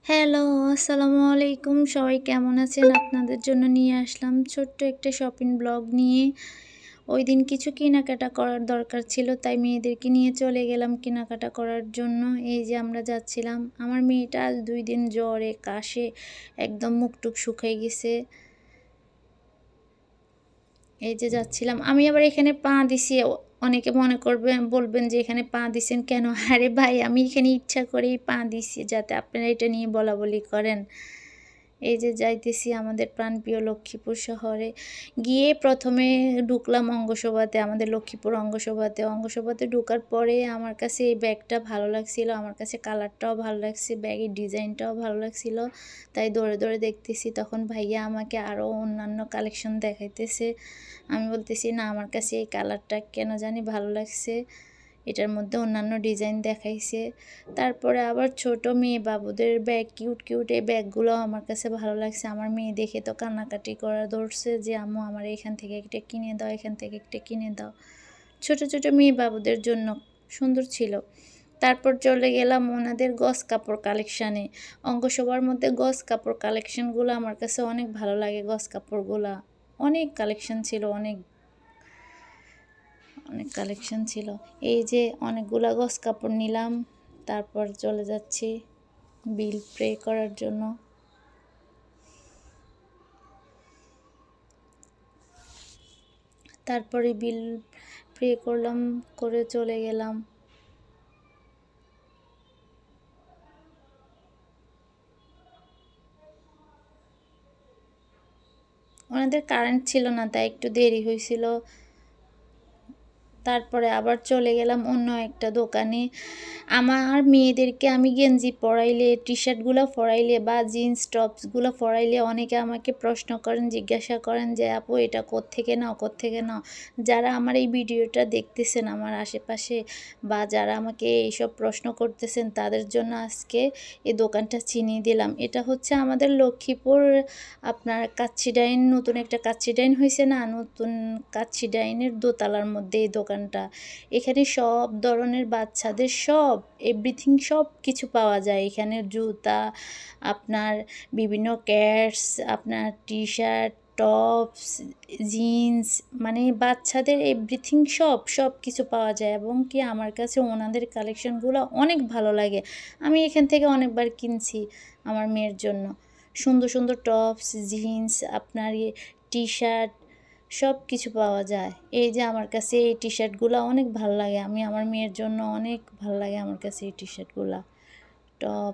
Hello, আসসালামু আলাইকুম। সবাই কেমন আছেন? আপনাদের জন্য নিয়ে আসলাম ছোট্ট একটা শপিং ব্লগ নিয়ে। ওইদিন কিছু কেনাকাটা করার দরকার ছিল, তাই মেয়েদেরকে নিয়ে চলে গেলাম কেনাকাটা করার জন্য। এই যে আমরা যাচ্ছিলাম। আমার মেয়েটা আজ ২ দিন জ্বরে, কাশে একদম মুখ-টুখ শুকায় গেছে। এই যে যাচ্ছিলাম। আমি আবার এখানে পা দিছি। অনেকে মনে করবেন বলবেন যে, "এখানে পা দিছেন কেন?" আরে ভাই, আমি এখানে ইচ্ছা করেই পা দিছি যাতে আপনারা এটা নিয়ে বলাবলি করেন। এই যে যাইতেছি আমাদের প্রাণপ্রিয় লক্ষ্মীপুর শহরে। গিয়ে ১ম এ ঢুকলাম অঙ্গসভাতে, আমাদের লক্ষ্মীপুর অঙ্গসভাতে। অঙ্গসভাতে ঢোকার পরে আমার কাছে এই ব্যাগটা ভালো লাগছিল। আমার কাছে কালারটাও ভালো লাগছে, ব্যাগের ডিজাইনটাও ভালো লাগছিল। তাই দৌড়ে, দৌড়ে দেখতেছি। তখন ভাইয়া আমাকে আরও অন্যান্য কালেকশন দেখাইতেছে। আমি বলতেছি, "না, আমার কাছে এই কালারটা কেন জানি ভালো লাগছে।" এটার মধ্যে অন্যান্য ডিজাইন দেখাইছে। তারপরে আবার ছোট মেয়ে বাবুদের ব্যাগ, কিউট, কিউট এই ব্যাগগুলোও আমার কাছে ভালো লাগছে। আমার মেয়ে দেখে তো কান্নাকাটি করা ধরছে যে, "আম্মু, আমার এখান থেকে একটা কিনে দাও, এখান থেকে একটা কিনে দাও।" ছোট, ছোট মেয়ে বাবুদের জন্য সুন্দর ছিল। তারপর চলে গেলাম ওনাদের গজ কাপড় কালেকশানে। অঙ্গসভার মধ্যে গজ কাপড় কালেকশনগুলো আমার কাছে অনেক ভালো লাগে, গজ কাপড়গুলা। অনেক কালেকশন ছিল, অনেক কালেকশন ছিল। এই যে অনেকগুলা গজ কাপড় নিলাম। তারপর চলে যাচ্ছি বিল পে করার জন্য। তারপরে বিল পে করলাম, করে চলে গেলাম। ওনাদের কারেন্ট ছিল না, তাই একটু দেরি হয়েছিল। তারপরে আবার চলে গেলাম অন্য একটা দোকানে। আমার মেয়েদেরকে আমি গেঞ্জি পরাইলে, টি-শার্টগুলো পরাইলে বা জিন্স টপসগুলো পরাইলে অনেকে আমাকে প্রশ্ন করেন, জিজ্ঞাসা করেন যে, "আপু, এটা কোত্থেকে নাও, কোত্থেকে নাও?" যারা আমার এই ভিডিওটা দেখতেছেন আমার আশেপাশে বা যারা আমাকে এইসব প্রশ্ন করতেছেন, তাদের জন্য আজকে এই দোকানটা চিনিয়ে দিলাম। এটা হচ্ছে আমাদের লক্ষ্মীপুর আপনার কাচ্চি ডাইন, নতুন একটা কাচ্চি ডাইন হইছে না? নতুন কাচ্চি ডাইনের দোতলার মধ্যে এই দোকানটা। এখানে সব ধরনের বাচ্চাদের সব এভরিথিং সব কিছু পাওয়া যায়। এখানে জুতা, আপনার বিভিন্ন ক্যাটস, আপনার টি-শার্ট, টপস, জিন্স, মানে বাচ্চাদের এভরিথিং সব কিছু পাওয়া যায় এবং কি আমার কাছে ওনাদের কালেকশনগুলো অনেক ভালো লাগে। আমি এখান থেকে অনেকবার কিনছি আমার মেয়ের জন্য। সুন্দর, সুন্দর টপস, জিন্স, আপনার টি-শার্ট সব কিছু পাওয়া যায়। এই যে আমার কাছে এই টি-শার্টগুলা অনেক ভাল লাগে। আমি আমার মেয়ের জন্য অনেক ভাল লাগে আমার কাছে এই টি-শার্টগুলা। টপ